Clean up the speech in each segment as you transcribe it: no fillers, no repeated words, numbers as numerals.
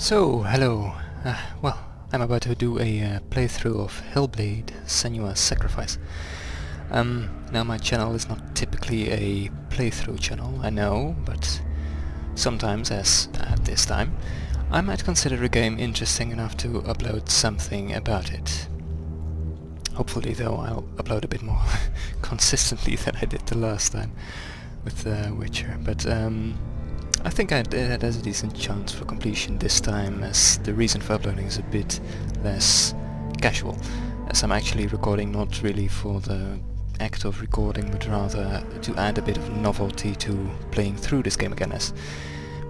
Hello. Well, I'm about to do a playthrough of Hellblade, Senua's Sacrifice. Now my channel is not typically a playthrough channel, I know, but sometimes, as at this time, I might consider a game interesting enough to upload something about it. Hopefully, though, I'll upload a bit more consistently than I did the last time with Witcher, but I think it has a decent chance for completion this time, as the reason for uploading is a bit less casual, as I'm actually recording not really for the act of recording, but rather to add a bit of novelty to playing through this game again,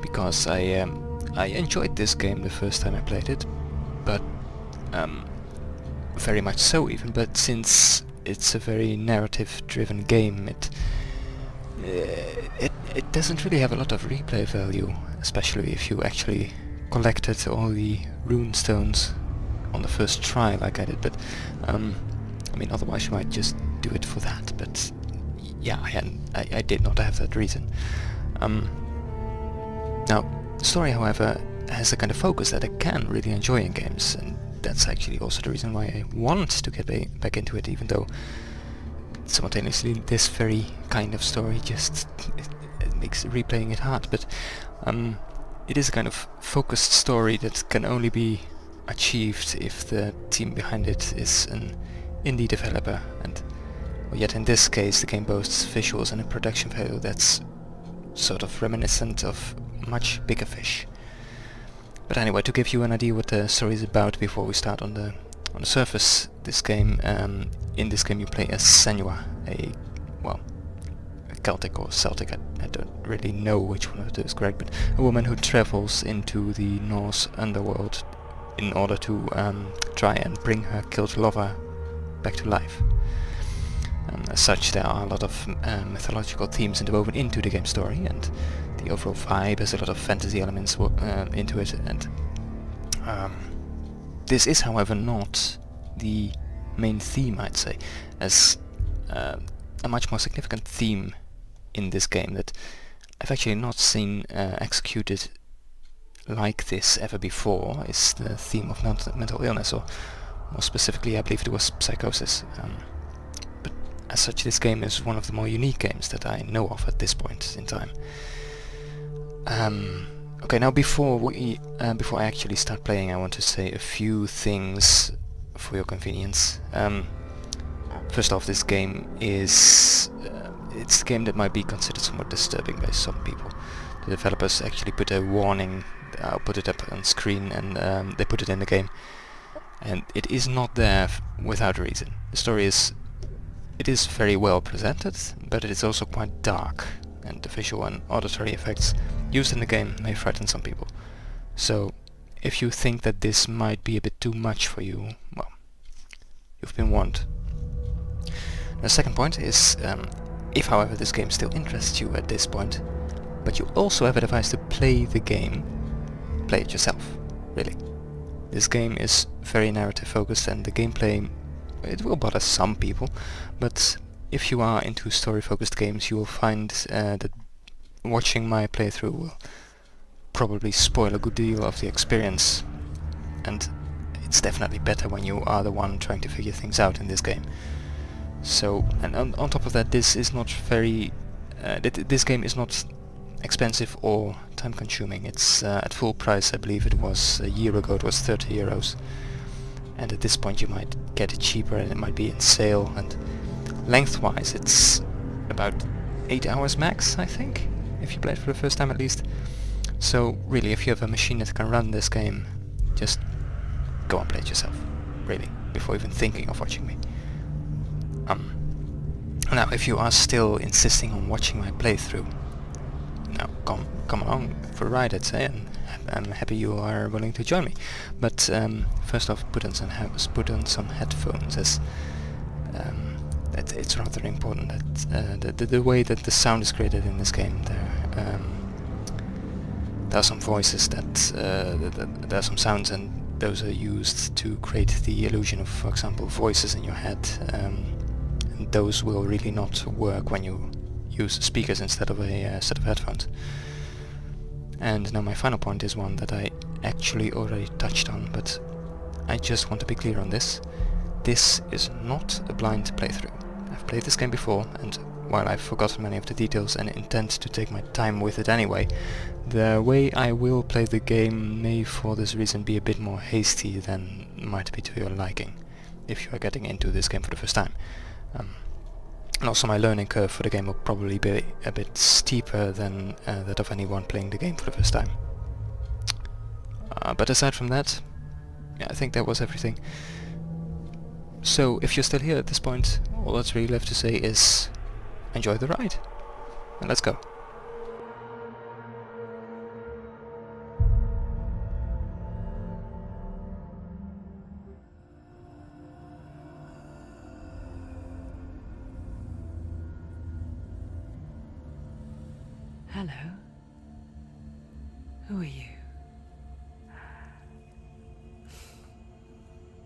because I enjoyed this game the first time I played it, but very much so even, but since it's a very narrative-driven game, it doesn't really have a lot of replay value, especially if you actually collected all the rune stones on the first try like I did, but I mean, otherwise you might just do it for that, but yeah, I did not have that reason. Now, the story, however, has a kind of focus that I can really enjoy in games, and that's actually also the reason why I want to get back into it, even though simultaneously this very kind of story just it makes replaying it hard, but it is a kind of focused story that can only be achieved if the team behind it is an indie developer, and well, yet in this case the game boasts visuals and a production value that's sort of reminiscent of much bigger fish. But anyway, to give you an idea what the story is about before we start on the surface, in this game you play as Senua, a Celtic or Celtic, I don't really know which one of it is correct, but a woman who travels into the Norse underworld in order to try and bring her killed lover back to life. As such, there are a lot of mythological themes interwoven into the game story, and the overall vibe has a lot of fantasy elements into it, and this is, however, not the main theme, I'd say, as a much more significant theme in this game that I've actually not seen executed like this ever before is the theme of mental illness, or more specifically I believe it was psychosis. But as such, this game is one of the more unique games that I know of at this point in time. Okay, now before I actually start playing, I want to say a few things for your convenience. First off, this game is it's a game that might be considered somewhat disturbing by some people. The developers actually put a warning. I'll put it up on screen, and they put it in the game, and it is not there without a reason. The story is very well presented, but it is also quite dark, and the visual and auditory effects used in the game may frighten some people. So if you think that this might be a bit too much for you, well, you've been warned. The second point is, if however this game still interests you at this point, but you also have a device to play the game, play it yourself, really. This game is very narrative focused, and the gameplay, it will bother some people, but if you are into story focused games, you will find that watching my playthrough will probably spoil a good deal of the experience, and it's definitely better when you are the one trying to figure things out in this game. So, and on top of that, this is not very this game is not expensive or time consuming. It's at full price. I believe it was a year ago, it was 30 euros, and at this point you might get it cheaper, and it might be in sale, and lengthwise it's about 8 hours max, I think, if you play it for the first time at least. So really, if you have a machine that can run this game, just go and play it yourself, really, before even thinking of watching me. Now, if you are still insisting on watching my playthrough, now come along for a ride, I'd say, and I'm happy you are willing to join me. But first off, put on some headphones, as it's rather important that the way that the sound is created in this game, there are some voices there are some sounds, and those are used to create the illusion of, for example, voices in your head, and those will really not work when you use speakers instead of a set of headphones. And now my final point is one that I actually already touched on, but I just want to be clear on this. This is not a blind playthrough. I've played this game before, and while I've forgotten many of the details and intend to take my time with it anyway, the way I will play the game may for this reason be a bit more hasty than might be to your liking, if you are getting into this game for the first time. And also my learning curve for the game will probably be a bit steeper than that of anyone playing the game for the first time. But aside from that, yeah, I think that was everything. So if you're still here at this point, all that's really left to say is enjoy the ride, and let's go. Hello. Who are you?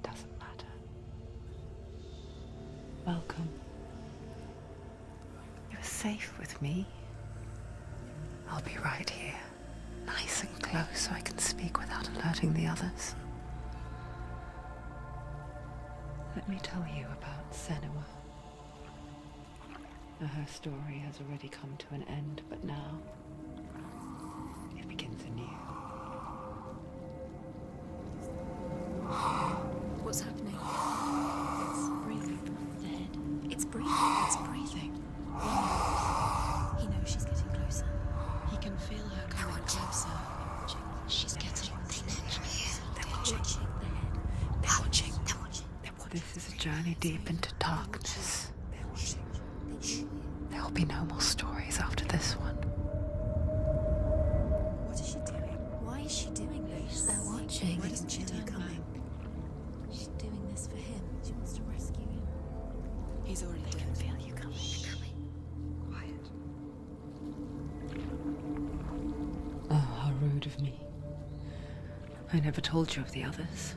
Doesn't matter. Welcome. You're safe with me. I'll be right here, nice and close so I can speak without alerting the others. Let me tell you about Senua. Her story has already come to an end, but now it begins anew. What's happening? It's breathing. The head. It's breathing. It's breathing. He knows she's getting closer. He can feel her coming closer. She's getting closer. They're watching. The head. They're watching. They're watching. This is a journey deep into darkness. There will be no more stories after this one. What is she doing? Why is she doing this? They're watching. Why doesn't she know coming? She's doing this for him. She wants to rescue him. He's already dead. I can feel you coming. Quiet. Oh, how rude of me. I never told you of the others.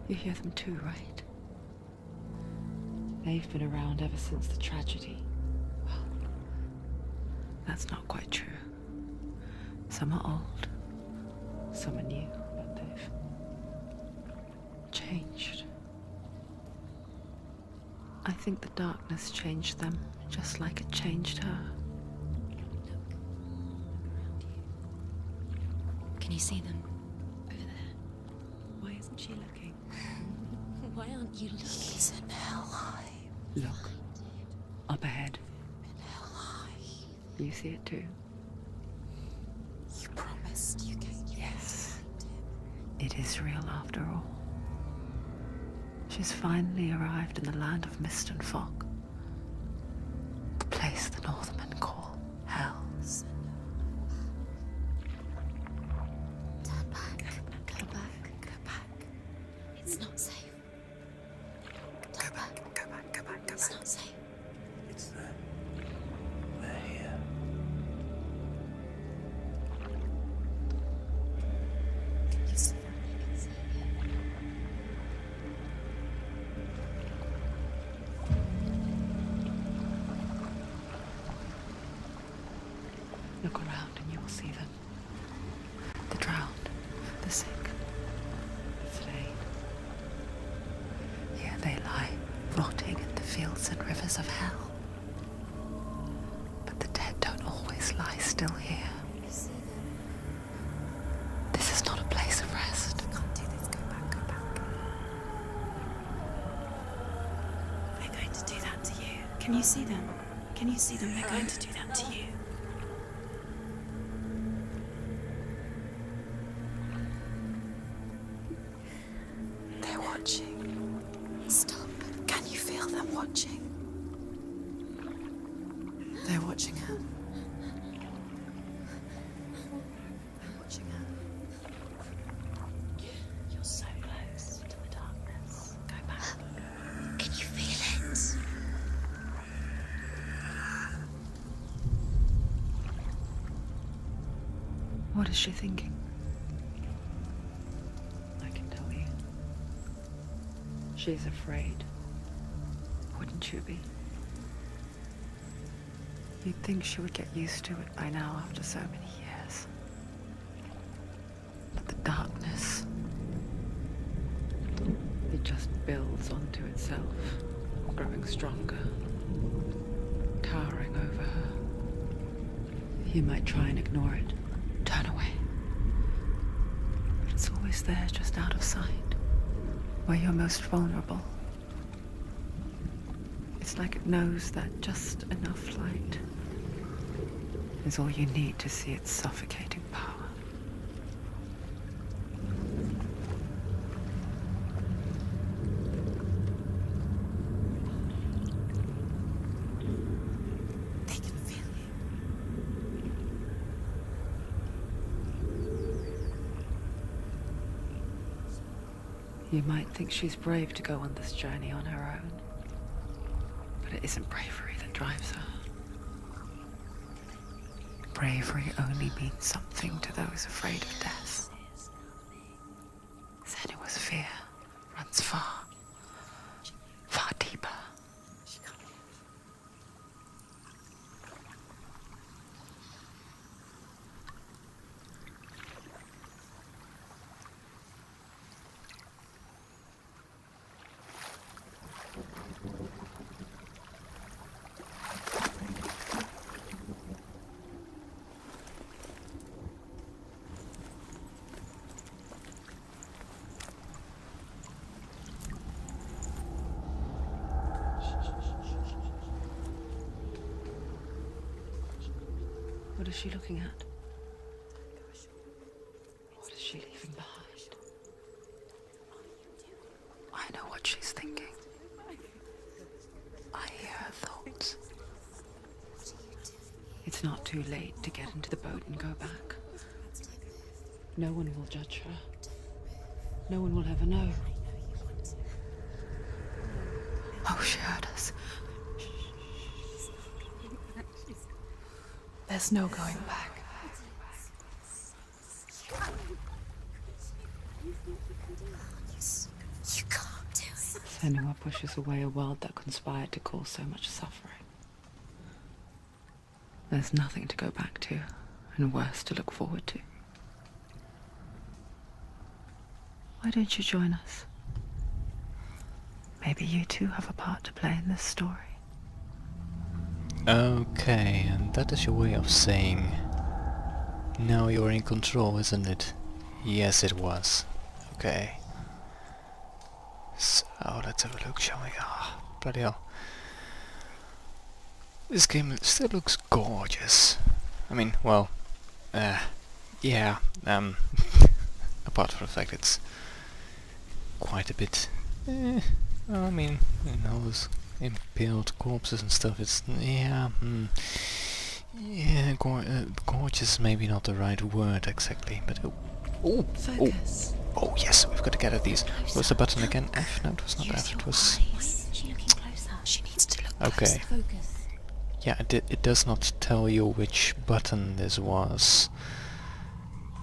You hear them too, right? They've been around ever since the tragedy. Well, that's not quite true. Some are old, some are new, but they've changed. I think the darkness changed them, just like it changed her. Look around you. Can you see them? Over there. Why isn't she looking? Why aren't you looking? He's in hell high. Look, up ahead. In hell high. You see it too? You promised you came. Yes. It is real after all. She's finally arrived in the land of mist and fog. The place the Northmen call hell. Turn back. Go back. Go back. It's not safe. Go back. Go back. Go back. Go back. It's not safe. It's them. They're here. You see them? I can see you. Look around and you will see them. The drowned, the sick, the slain. Here they lie, rotting in the fields and rivers of hell. But the dead don't always lie still here. You see them? This is not a place of rest. You can't do this. Go back. Go back. They're going to do that to you. Can you see them? Can you see them? They're going to do that to you. They're watching. Stop. Can you feel them watching? They're watching her. I'm watching her. You're so close to the darkness. Go back. Can you feel it? What is she thinking? I can tell you. She's afraid. Wouldn't you be? You'd think she would get used to it by now after so many years. But the darkness, it just builds onto itself, growing stronger, towering over her. You might try and ignore it, turn away. But it's always there, just out of sight, where you're most vulnerable. It's like it knows that just enough light is all you need to see its suffocating power. They can feel You might think she's brave to go on this journey on her own, but it isn't bravery that drives her. Bravery only means something to those afraid of death. Senua's fear runs far, far deeper. What is she looking at? What is she leaving behind? I know what she's thinking. I hear her thoughts. It's not too late to get into the boat and go back. No one will judge her. No one will ever know. Oh, she heard us. There's no going back. You can't do it. Senua pushes away a world that conspired to cause so much suffering. There's nothing to go back to, and worse to look forward to. Why don't you join us? Maybe you too have a part to play in this story. Okay, and that is your way of saying now you're in control, isn't it? Yes, it was. Okay. So, let's have a look, shall we? Ah, bloody hell. This game still looks gorgeous. I mean, well, yeah, apart from the fact it's quite a bit, I mean, you know, those impaled corpses and stuff, it's, yeah, yeah, gorgeous maybe not the right word exactly, but, Focus. oh yes, we've got to get at these. What was the button again? F? No, it was not Use F, your it was... eyes. She's looking closer. She needs to look Okay. closer. Focus. Yeah, it does not tell you which button this was.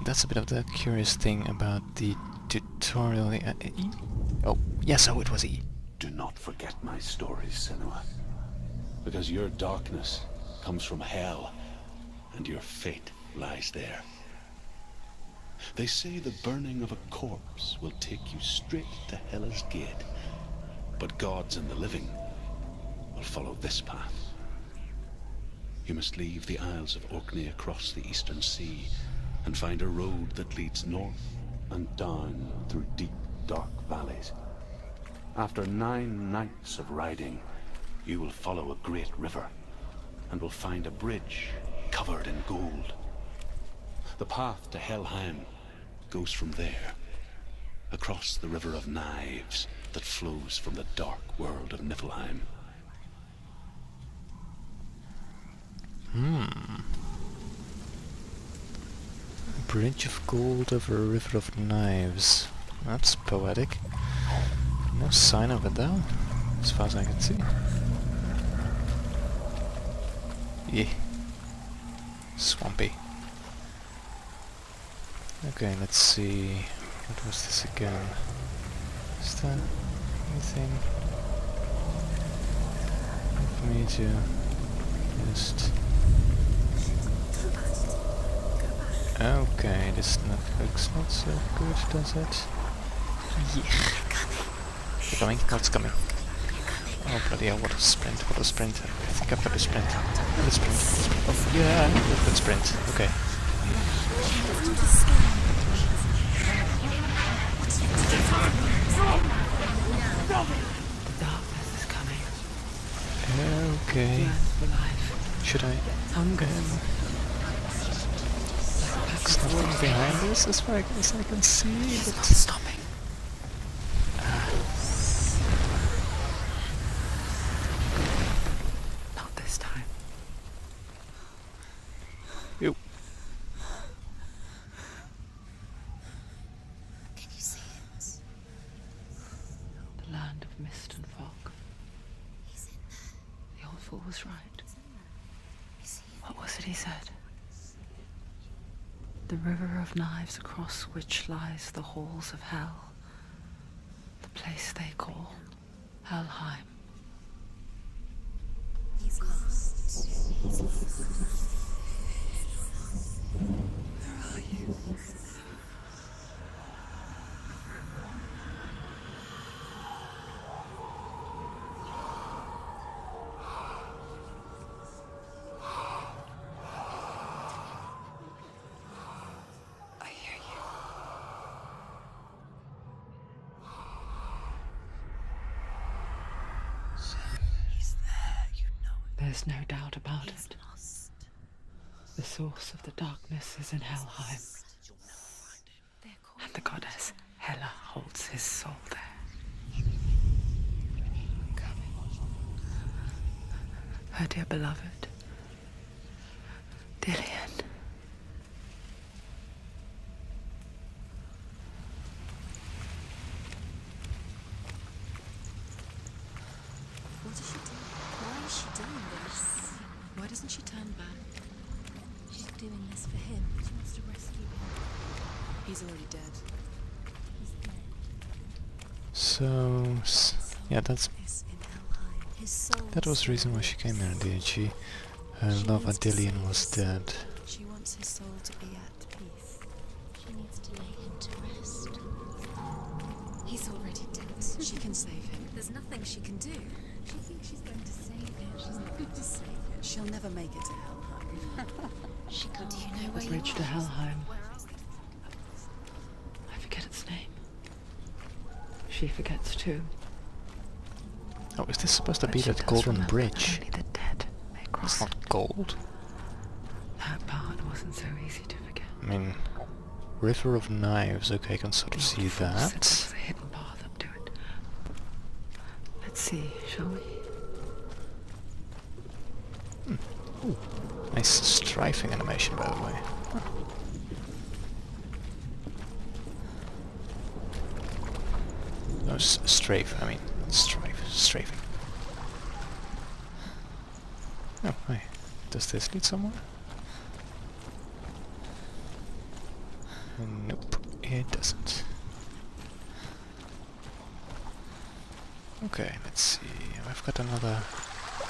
That's a bit of the curious thing about the tutorial. Oh, yes, oh, it was E. Do not forget my stories, Senua. Because your darkness comes from hell, and your fate lies there. They say the burning of a corpse will take you straight to Hela's gate, but gods and the living will follow this path. You must leave the Isles of Orkney across the eastern sea and find a road that leads north and down through deep, dark valleys. After 9 nights of riding, you will follow a great river and will find a bridge covered in gold. The path to Helheim goes from there, across the river of knives that flows from the dark world of Niflheim. Bridge of gold over a river of knives. That's poetic. No sign of it though, as far as I can see. Yeah. Swampy. Okay, let's see. What was this again? Is there anything for me to just... Okay, this looks not so good, does it? Yeah. They're coming. What's coming? Oh bloody hell, what a sprint, what a sprint. I think I've got a sprint. Let's sprint. Oh yeah, good sprint. Okay. The darkness is coming. Okay. Yearn for life. Should I? Hunger. There's nothing behind us as far as I can see. She's But not stopping. Not this time. Ew. Can you see it? The land of mist and fog. He's in there. The old fool was right. You see it? What was it he said? The river of knives across which lies the halls of hell. The place they call Helheim. He's lost. He's lost. Where are you? I hear you. He's there, you know it. There's no doubt about He's it. lost. The source of the darkness is in Helheim, They're called and the goddess Hela holds his soul there. Her dear beloved, Dillian. What does she do? Why is she doing this? Why doesn't she turn back? She's doing this for him. She wants to rescue him. He's already dead. He's dead. So, yeah, that's This in Helheim. His soul that was the reason why she came here, didn't she? Her lover Dillian was dead. She wants his soul to be at peace. She needs to lay him to rest. He's already dead. She can save him. There's nothing she can do. She thinks she's going to save him. She's not going to save him. She'll never make it to Helheim. She could. Do you know where The you bridge to are? Helheim. Where is it? I forget its name. She forgets too. Oh, is this supposed to But be she that does golden remember bridge? that only the dead may cross It's it. not gold. That part wasn't so easy to forget. I mean, River of Knives, okay, I can sort of The see old fool said there that. was a hidden path up to it. Let's see, shall we? Ooh, nice strafing animation, by the way. No, strafe, I mean, strafing. Oh, hi. Does this lead somewhere? Nope, it doesn't. Okay, let's see. I've got another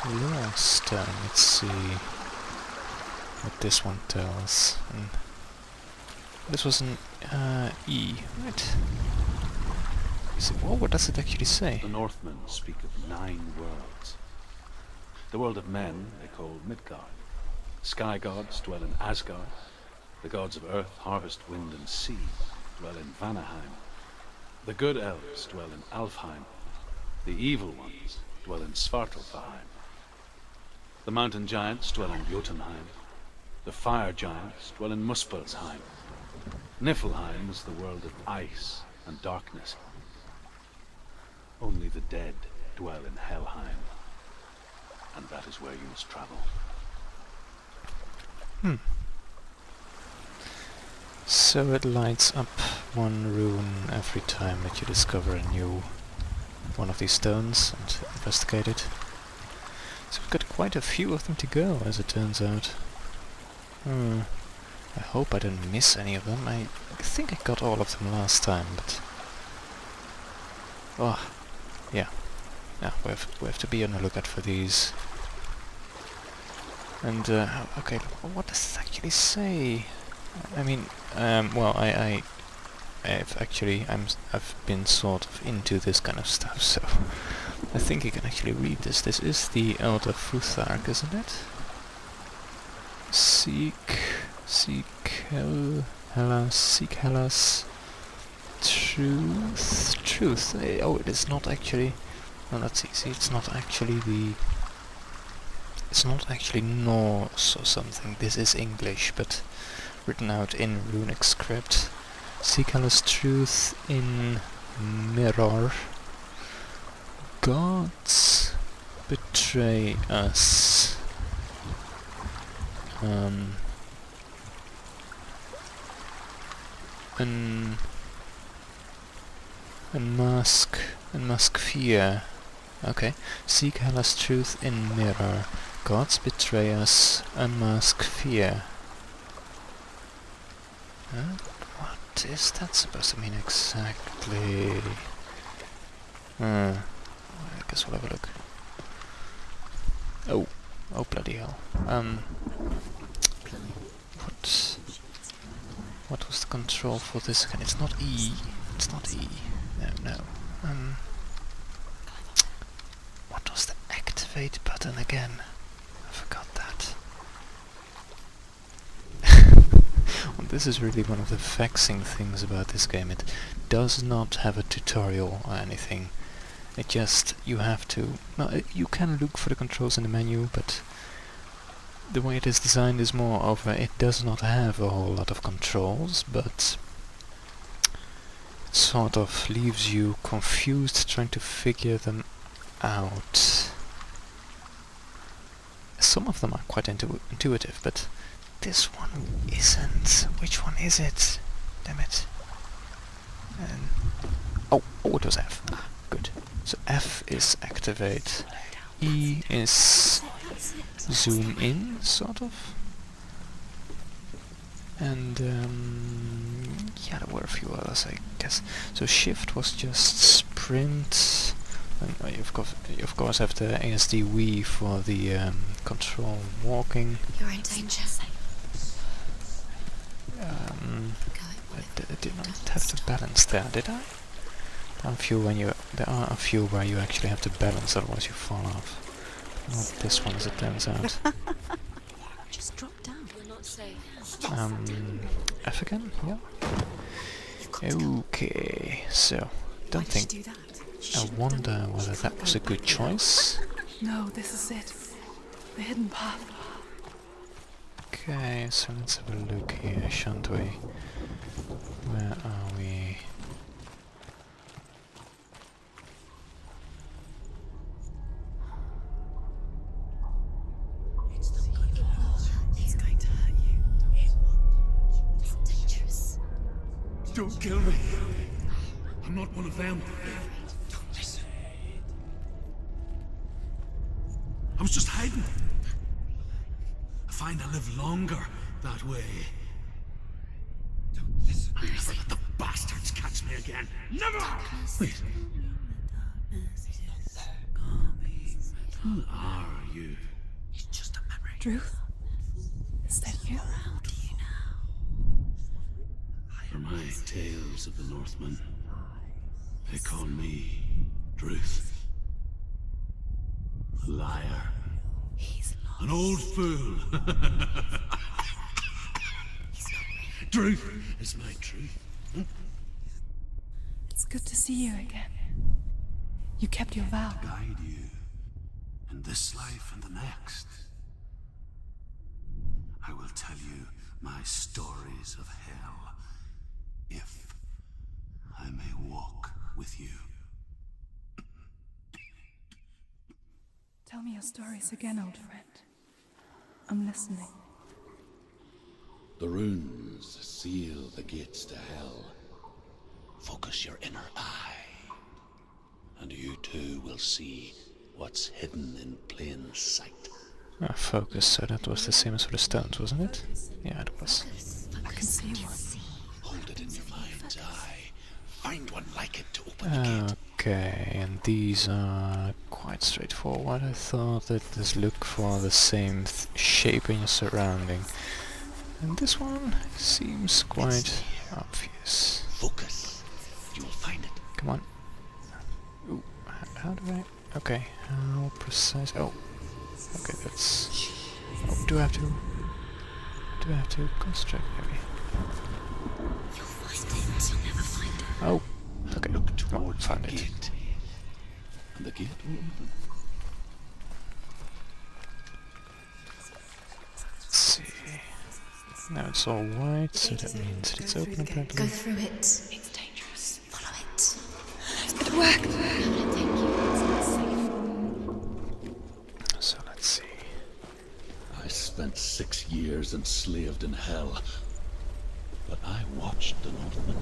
lore stone. Let's see what this one tells. And this was an E, right? Oh, what does it actually say? The Northmen speak of 9 worlds. The world of men they call Midgard. Sky gods dwell in Asgard. The gods of earth, harvest, wind, and sea dwell in Vanaheim. The good elves dwell in Alfheim. The evil ones dwell in Svartalfheim. The mountain giants dwell in Jotunheim. The fire giants dwell in Muspelheim. Niflheim is the world of ice and darkness. Only the dead dwell in Helheim. And that is where you must travel. So it lights up one rune every time that you discover a new one of these stones and investigate it. So we've got quite a few of them to go, as it turns out. I hope I didn't miss any of them. I think I got all of them last time, but... Oh, yeah. Yeah, we have to be on the lookout for these. And, okay, what does it actually say? I mean, well, I've been sort of into this kind of stuff, so I think you can actually read this. This is the Elder Futhark, isn't it? Seek Hellas, truth. Oh, it is not actually. No, that's easy. It's not actually Norse or something. This is English, but written out in runic script. Seek Hellas' truth in mirror. Gods betray us. Unmask fear. Okay. Seek Hellas' truth in mirror. Gods betray us. Unmask fear. What is that supposed to mean exactly? I guess we'll have a look. Oh bloody hell. What was the control for this again? It's not E. It's not E. No. What was the activate button again? I forgot that. Well, this is really one of the vexing things about this game. It does not have a tutorial or anything. It just, you have to... Well, you can look for the controls in the menu, but the way it is designed is more of it does not have a whole lot of controls, but it sort of leaves you confused trying to figure them out. Some of them are quite intuitive, but this one isn't. Which one is it? Damn it. Oh, it was F. Ah, good. So F is activate. E is zoom in, sort of. And yeah, there were a few others, I guess. So shift was just sprint. And you of course have the ASD Wii for the control walking. You're in danger. I did not have to balance there, did I? There are a few where you actually have to balance, otherwise you fall off. Not this one, as it turns out. Just drop down. You're not safe. F again? Yeah. Okay, so don't think. I wonder whether that was a good choice. No, this is it. The hidden path. Okay, so let's have a look here, shan't we? Where are we? It's going to hurt you. It's dangerous. Don't kill me. I'm not one of them. Don't listen. I was just hiding. I find I live longer that way. Don't listen. I'll never let the bastards catch me again. Never! Wait. Who are you? It's just a memory. Druth? Is that you? For my tales of the Northmen, they call me Druth. A liar. An old fool. Truth is my truth. It's good to see you again. You kept your vow. Guide you in this life and the next. I will tell you my stories of hell, if I may walk with you. Tell me your stories again, old friend. I'm listening. The runes seal the gates to hell. Focus your inner eye, and you too will see what's hidden in plain sight. Focus, so that was the same as for the stones, wasn't it? Yeah, it was. I can see one. Hold it in your mind's eye. Find one like it to open the gate. Okay, and these are quite straightforward. I thought that just look for the same shape in your surrounding. And this one seems quite obvious. Focus. You'll find it. Come on. Ooh, how do I... Okay, how precise... Oh, okay, that's... Oh, do I have to concentrate maybe? You'll find it. You'll never find it. Oh, okay, Look come on, towards found the it. gate. And the gate will open. Let's see... Now it's all white, so that means it's open Go apparently. through it. It's dangerous. Follow it. It worked! Hamlet, thank you. It's safe. So let's see... I spent 6 years enslaved in hell. But I watched the Northmen.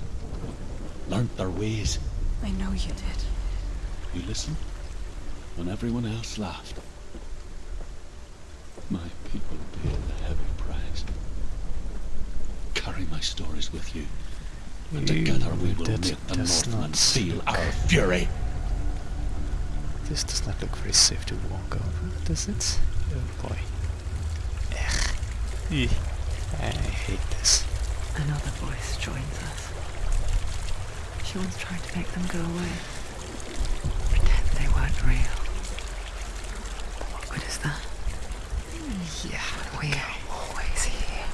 Learned their ways. I know you did. You listened when everyone else laughed. My people paid the heavy price. Carry my stories with you. And together we will That make the does Northmen not feel look- our fury. This does not look very safe to walk over, does it? Oh boy. Ugh. Eeh. I hate this. Another voice joins us. She once tried to make them go away. Pretend they weren't real. What good is that? Yeah, We are always here.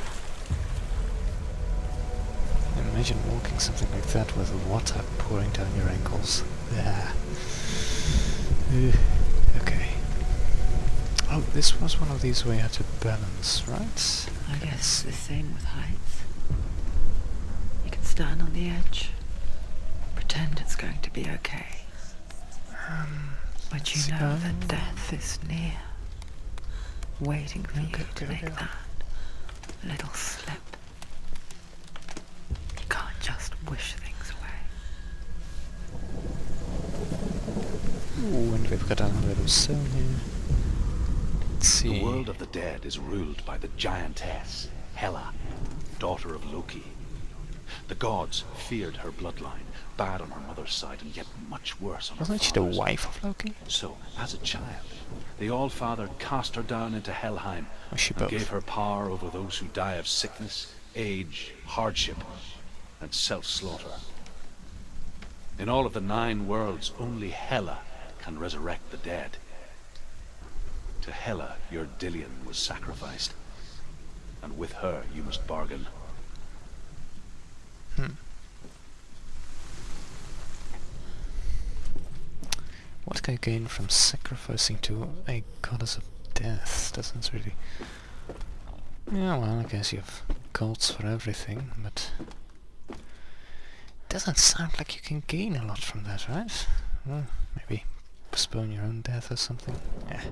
imagine walking something like that with water pouring down your ankles. Yeah. Okay. Oh, this was one of these where you had to balance, right? I guess it's the same with heights. You can stand on the edge, pretend it's going to be okay. But you know that death is near, waiting for you to make that little slip. You can't just wish things away. Ooh, and we've got another little stone here. Let's see. The world of the dead is ruled by the giantess, Hela, daughter of Loki. The gods feared her bloodline, bad on her mother's side and yet much worse on her Wasn't she the father's. wife of Loki? So, as a child, the All-Father cast her down into Helheim Was she and both? gave her power over those who die of sickness, age, hardship, and self-slaughter. In all of the 9 worlds, only Hela can resurrect the dead. To Hela, your Dillion was sacrificed, and with her you must bargain. What can you gain from sacrificing to a goddess of death? Doesn't really... Yeah, well, I guess you have gods for everything, but... Doesn't sound like you can gain a lot from that, right? Well, maybe postpone your own death or something? Yeah,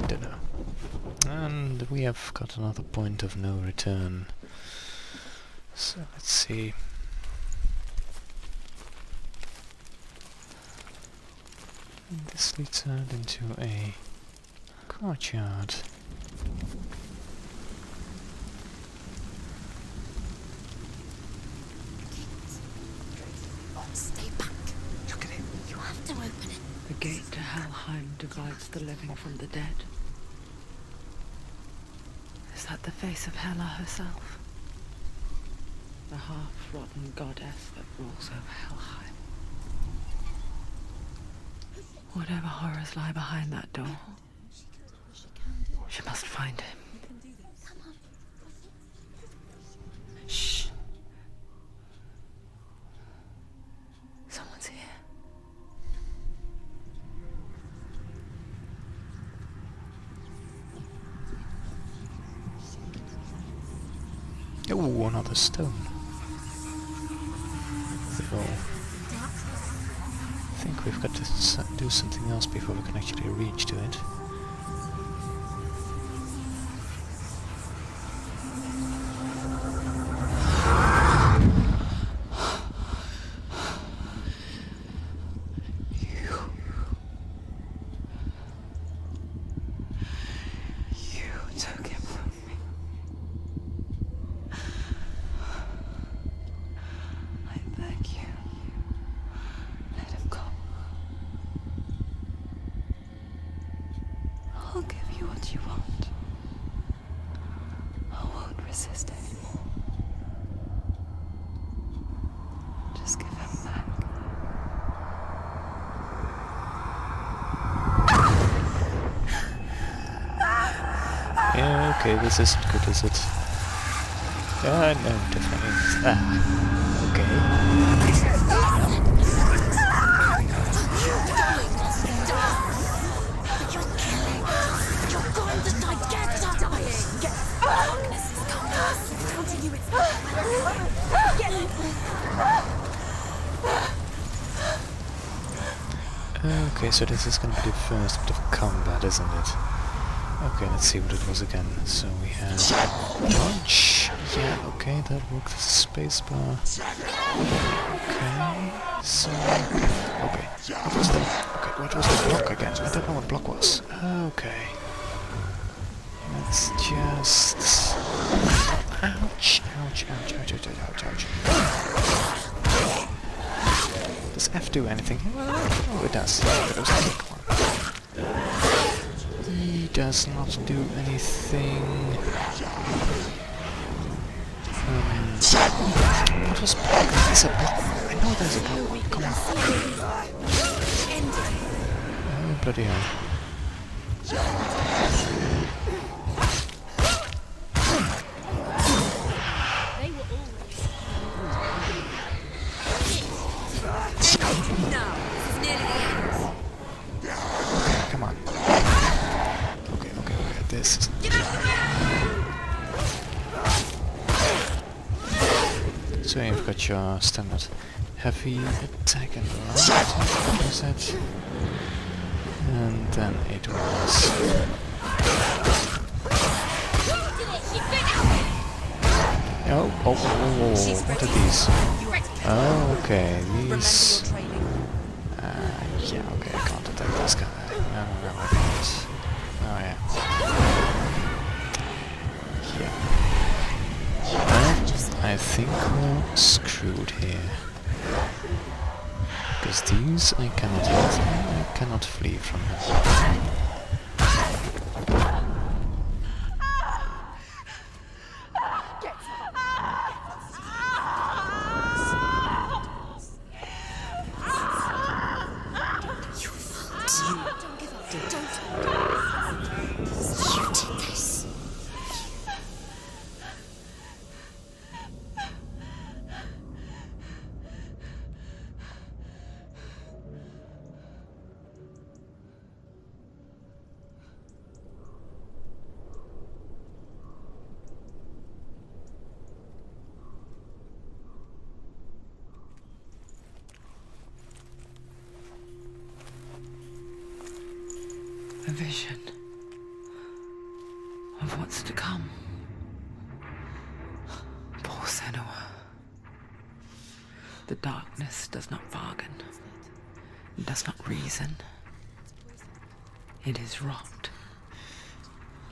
don't know. And we have got another point of no return. So, let's see... And this leads out into a courtyard. Stay back. Look at it. You have to open it. The gate to Helheim divides the living from the dead. Is that the face of Hela herself? The half-rotten goddess that rules over Helheim. Whatever horrors lie behind that door, she must find him. Shh. Someone's here. Oh, another stone. So, I think we've got to do something else before we can actually reach to it. You took him from me. I beg you. Let him go. resist anymore. Just give him back. Yeah, okay, this isn't good, is it? Yeah, no, definitely isn't. Ah, okay. You're going to die. Get up. Darkness is coming. I'm telling you, it's not. Get Okay, so this is gonna be the first bit of combat, isn't it? Okay, let's see what it was again. So we have dodge. Yeah, okay, that worked. Spacebar. Okay, so okay. What was that? Okay, what was the block again? I don't know what block was. Okay. Let's just ouch, ouch, ouch, ouch, ouch, ouch, ouch. Does F do anything? Oh, it does. It was a quick one. He does not do anything. What was block? There's a block. I know there's a block. Come on. Oh, bloody hell. Come on. Okay, okay, okay. This is... So you've got your standard heavy attack and light attack, was it? And then it was... Oh, what are these? Oh, okay, these... yeah, okay, I can't attack this guy. No, I can't. Oh, yeah. Yeah. I think we're screwed here. Because these I cannot hit, and I cannot flee from them. A vision of what's to come. Poor Senua. The darkness does not bargain. It does not reason. It is rot.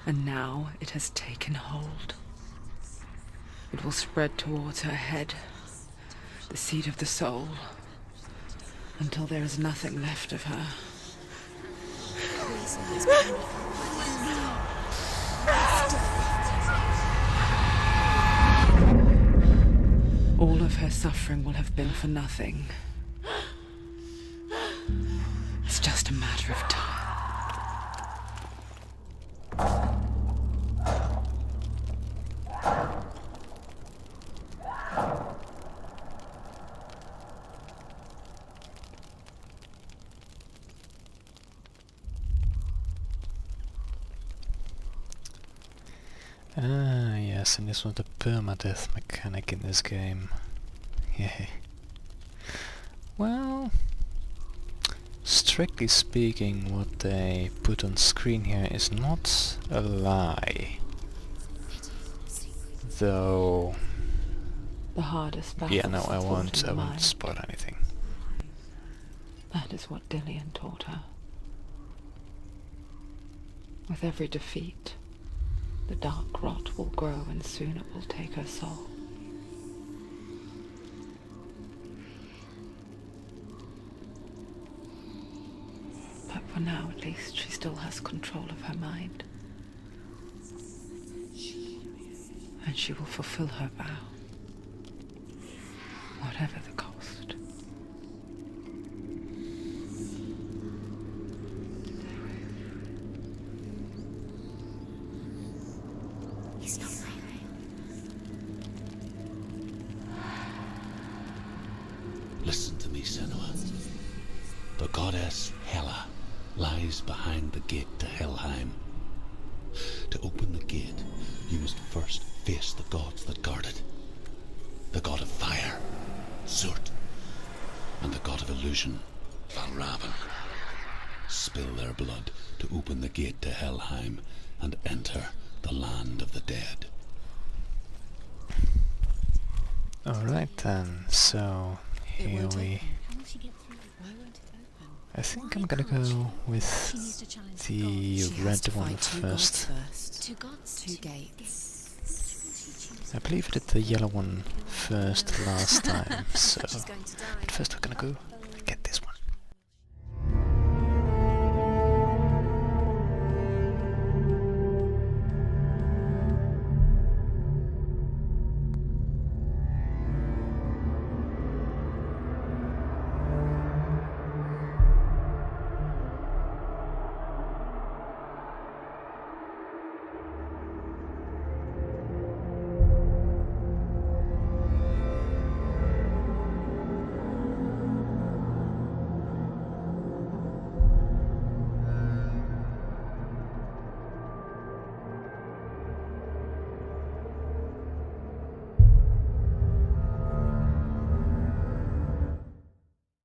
And now it has taken hold. It will spread towards her head, the seat of the soul, until there is nothing left of her. All of her suffering will have been for nothing. It's just a matter of time. Ah, yes, and this was the permadeath mechanic in this game. Yay. Well, strictly speaking, what they put on screen here is not a lie. Though... The hardest battle. Yeah, no, I won't spoil anything. That is what Dillian taught her. With every defeat, the dark rot will grow and soon it will take her soul. But for now, at least, she still has control of her mind. and she will fulfill her vow, whatever the cost. He's not right. Listen to me, Senua. The goddess Hela lies behind the gate to Helheim. To open the gate, you must first face the gods that guard it. The god of fire, Zurt, and the god of illusion, Valravan. Spill their blood to open the gate to Helheim and enter the land of the dead. Alright then, so here we... How will she get through? Why won't it open? I think I'm gonna go with She needs to challenge the gods. red one first. Two gods, two gates. I believe I did the yellow one first last time, so... She's going to die. But first we're gonna go